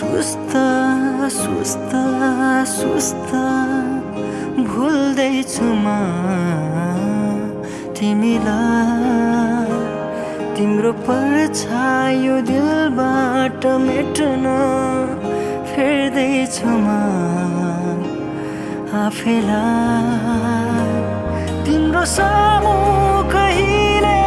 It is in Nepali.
सुस्त सुस्त सुस्त भुल्दैछु म तिमीलाई तिम्रो परछायो दिलबाट मेट्न फेर्दैछु म आफैलाई तिम्रो सामु कहिले